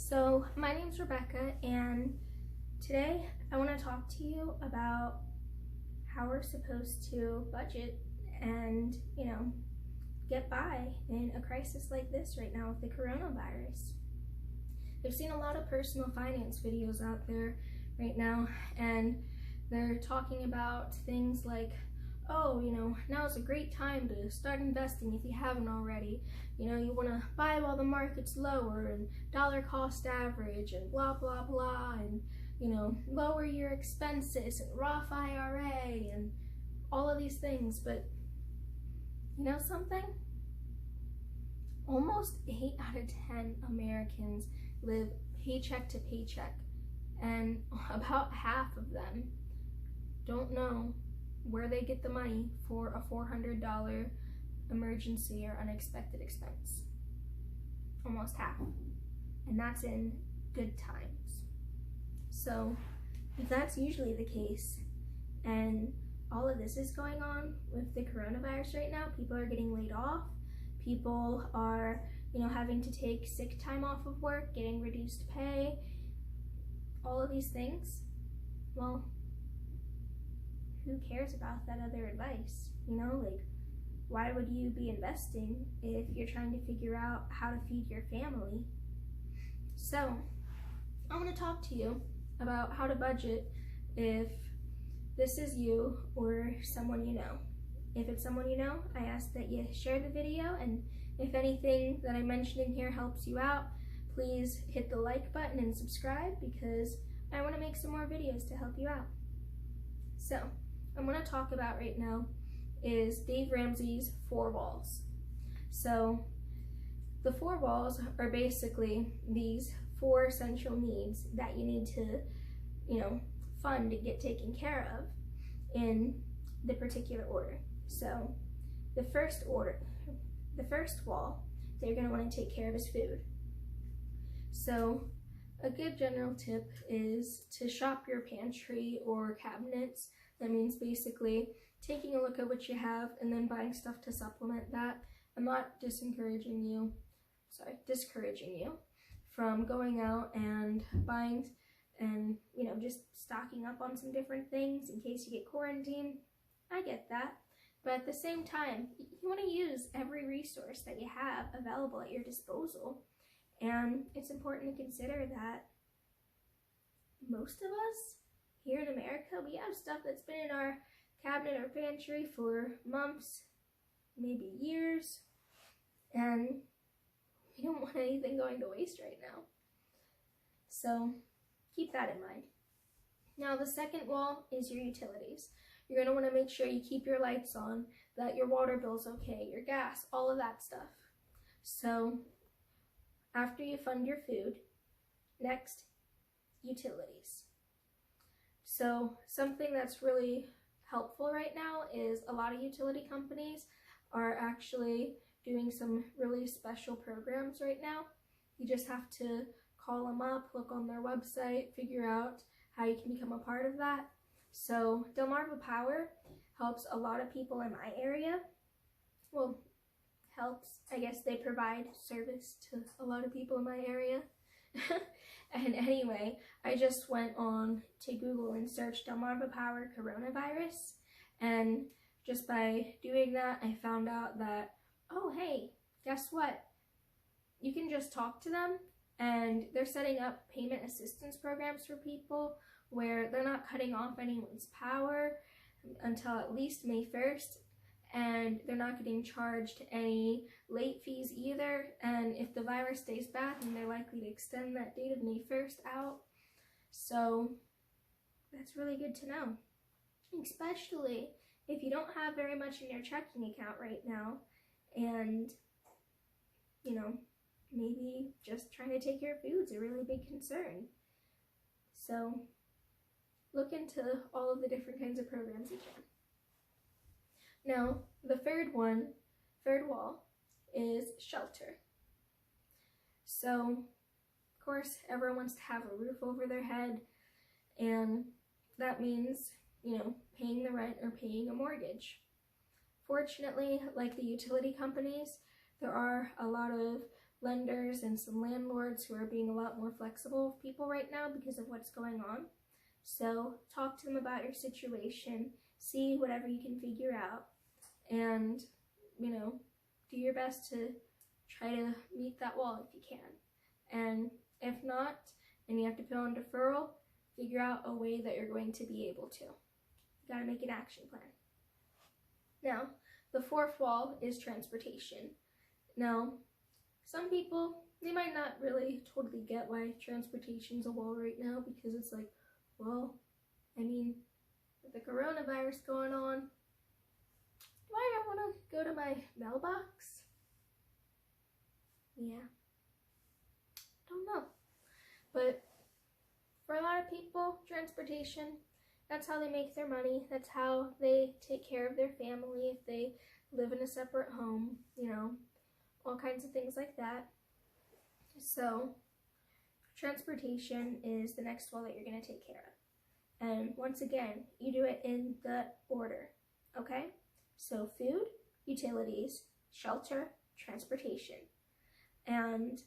So my name's Rebecca, and today I want to talk to you about how we're supposed to budget and, get by in a crisis like this right now with the coronavirus. I've seen a lot of personal finance videos out there right now, and they're talking about things like, oh, now's a great time to start investing if you haven't already. You want to buy while the market's lower and dollar cost average and blah, blah, blah, and, lower your expenses and Roth IRA and all of these things. But you know something? Almost 8 out of 10 Americans live paycheck to paycheck, and about half of them don't know where they get the money for a $400 emergency or unexpected expense. Almost half. And that's in good times. So if that's usually the case, and all of this is going on with the coronavirus right now, people are getting laid off, people are, having to take sick time off of work, getting reduced pay, all of these things, well, who cares about that other advice? Why would you be investing if you're trying to figure out how to feed your family? So I want to talk to you about how to budget if this is you or someone you know. If it's someone you know, I ask that you share the video, and if anything that I mentioned in here helps you out, please hit the like button and subscribe, because I want to make some more videos to help you out. So I'm going to talk about right now is Dave Ramsey's 4 walls. So the 4 walls are basically these 4 essential needs that you need to, fund to get taken care of in the particular order. So the first wall that you're going to want to take care of is food. So a good general tip is to shop your pantry or cabinets. That means basically taking a look at what you have and then buying stuff to supplement that. I'm not discouraging you from going out and buying and, just stocking up on some different things in case you get quarantined. I get that. But at the same time, you want to use every resource that you have available at your disposal. And it's important to consider that most of us here in America, we have stuff that's been in our cabinet or pantry for months, maybe years, and we don't want anything going to waste right now. So keep that in mind. Now the second wall is your utilities. You're going to want to make sure you keep your lights on, that your water bill's okay, your gas, all of that stuff. So after you fund your food, next, utilities. So something that's really helpful right now is a lot of utility companies are actually doing some really special programs right now. You just have to call them up, look on their website, figure out how you can become a part of that. So Delmarva Power helps a lot of people in my area. Well, helps, I guess they provide service to a lot of people in my area. And anyway, I just went on to Google and searched Delmarva Power coronavirus, and just by doing that, I found out that, oh hey, guess what? You can just talk to them, and they're setting up payment assistance programs for people where they're not cutting off anyone's power until at least May 1st, and they're not getting charged any late fees either. And if the virus stays bad, then they're likely to extend that date of May 1st out. So that's really good to know, especially if you don't have very much in your checking account right now, and maybe just trying to take care of food is a really big concern. So look into all of the different kinds of programs you can. Now, the third wall is shelter. So, of course, everyone wants to have a roof over their head, and that means, paying the rent or paying a mortgage. Fortunately, like the utility companies, there are a lot of lenders and some landlords who are being a lot more flexible with people right now because of what's going on. So talk to them about your situation, see whatever you can figure out, and, you know, do your best to try to meet that wall if you can. And if not, and you have to put on deferral, figure out a way that you're going to be able to. You gotta make an action plan. Now, the fourth wall is transportation. Now, some people, they might not really totally get why transportation's a wall right now, because it's like, well, I mean, with the coronavirus going on, do I want to go to my mailbox? Yeah, don't know. But for a lot of people, transportation, that's how they make their money. That's how they take care of their family if they live in a separate home, you know, all kinds of things like that. So transportation is the next wall that you're going to take care of. And once again, you do it in the order, okay? So food, utilities, shelter, transportation. And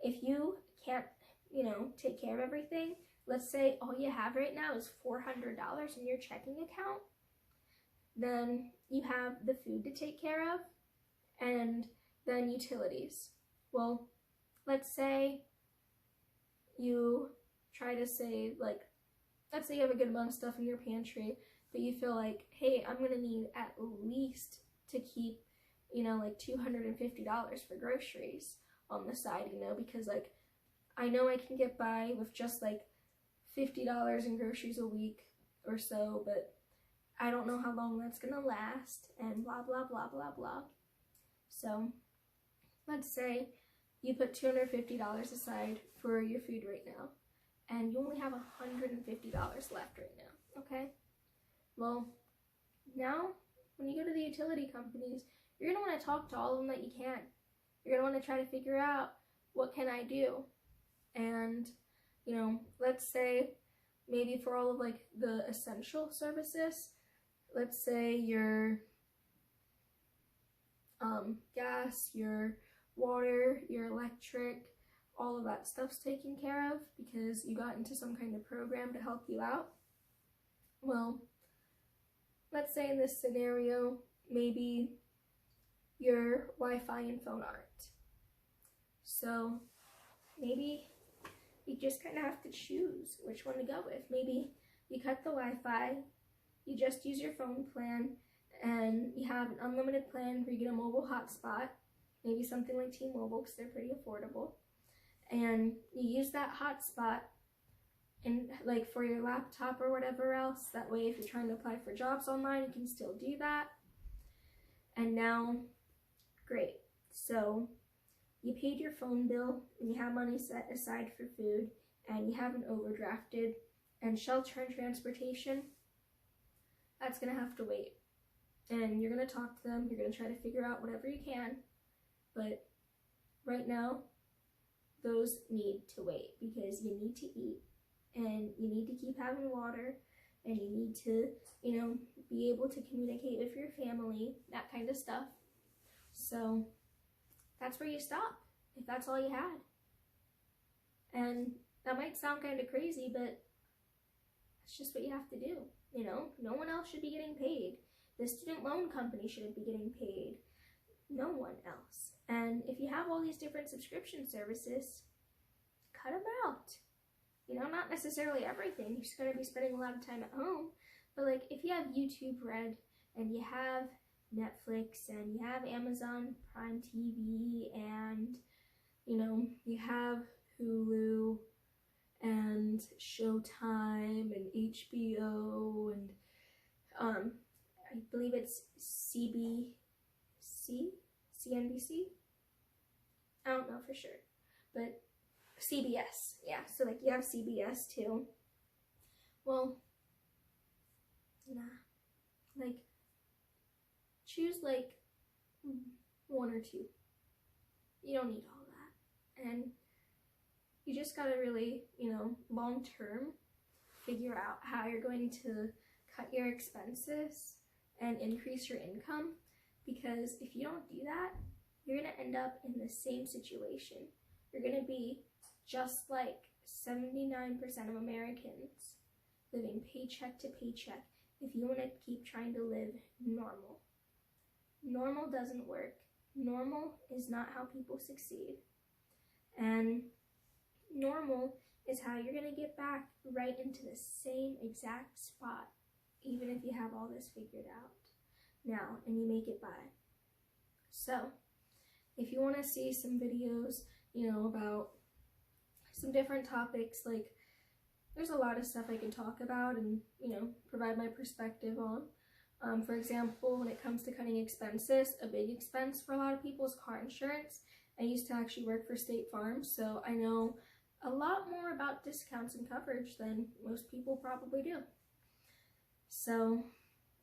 if you can't, you know, take care of everything, let's say all you have right now is $400 in your checking account, then you have the food to take care of and then utilities. Well, let's say you try to save, like, let's say you have a good amount of stuff in your pantry, but you feel like, hey, I'm gonna need at least to keep, you know, like $250 for groceries on the side, you know, because like, I know I can get by with just like $50 in groceries a week or so, but I don't know how long that's gonna last, and blah, blah, blah, blah, blah. So let's say you put $250 aside for your food right now, and you only have $150 left right now, okay? Well, now when you go to the utility companies, you're gonna wanna talk to all of them that you can. You're gonna wanna try to figure out, what can I do? And, you know, let's say maybe for all of like the essential services, let's say your gas, your water, your electric, all of that stuff's taken care of because you got into some kind of program to help you out. Well, let's say in this scenario, maybe your Wi-Fi and phone aren't. So maybe you just kind of have to choose which one to go with. Maybe you cut the Wi-Fi, you just use your phone plan, and you have an unlimited plan where you get a mobile hotspot, maybe something like T-Mobile because they're pretty affordable, and you use that hotspot and like for your laptop or whatever else. That way if you're trying to apply for jobs online, you can still do that. And now, great. So you paid your phone bill and you have money set aside for food and you haven't overdrafted, and shelter and transportation, that's gonna have to wait. And you're gonna talk to them, you're gonna try to figure out whatever you can, but right now, those need to wait because you need to eat and you need to keep having water and you need to, you know, be able to communicate with your family, that kind of stuff. So that's where you stop, if that's all you had. And that might sound kind of crazy, but it's just what you have to do, you know? No one else should be getting paid. The student loan company shouldn't be getting paid. No one else. And if you have all these different subscription services, cut them out. You know, not necessarily everything. You're just going to be spending a lot of time at home. But like if you have YouTube Red and you have Netflix and you have Amazon Prime TV and, you know, you have Hulu and Showtime and HBO and I believe it's CNBC? I don't know for sure, but CBS, yeah, so like you have CBS too. Well, nah, like choose like one or two. You don't need all that, and you just gotta really, you know, long term figure out how you're going to cut your expenses and increase your income, because if you don't do that, you're going to end up in the same situation. You're going to be just like 79% of Americans, living paycheck to paycheck if you want to keep trying to live normal. Normal doesn't work. Normal is not how people succeed. And normal is how you're going to get back right into the same exact spot, even if you have all this figured out now and you make it by. So, if you want to see some videos, about some different topics, like there's a lot of stuff I can talk about and, provide my perspective on. For example, when it comes to cutting expenses, a big expense for a lot of people is car insurance. I used to actually work for State Farm, so I know a lot more about discounts and coverage than most people probably do. So